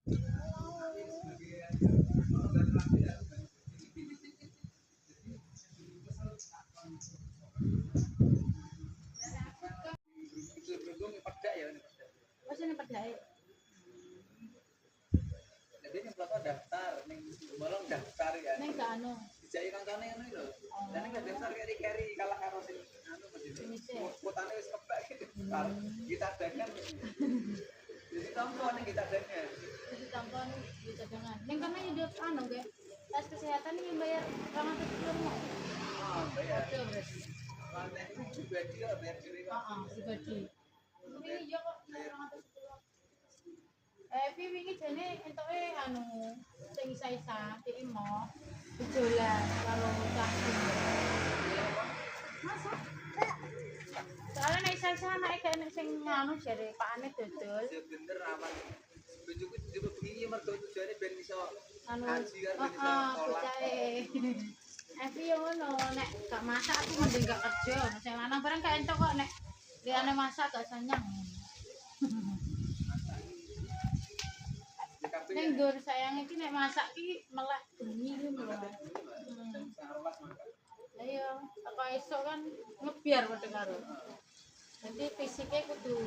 Oh, sini pedai. Jadi yang belakang daftar, ning bolong daftar ya. Neng ke anu. Dijai kancane ngono lho. Dan nek daftar keri-keri kalah karo sing anu Sini sih. kotane wis kebak gitu. Kita dengan jadi tampo ning kita dengan. Jadi tampon di cadangan. Neng kami hidup anu ge. Tes kesehatan ini bayar 200 mau. Ah, bayar. Oke berarti. Lantai 7 bagi lah bayar diri kok. Heeh, dibagi. Ini yo kok 210. Wingi jane entuke anu sing isa-isa diimo dolan karo cacing. Masa? Soalnya nek isa-isa anake gak enek sing anu jare pakane dodol. Ya bener aman. Bojoku juga begini mergo tujuane ben iso Anu haji kan ben iso sekolah. Evi yo ngono nek gak masak aku mending gak kerja. Sing lanang barang gak entuk kok nek liyane masak gak sanyang. Neng dur sayang iki nek masak ki melek bengi ngono lho. Ayo, apa esok kan ngebiar padha karo. Jadi fisiknya kudu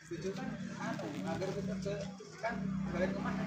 Tujuh kan anu, agar bekerja kan balik rumah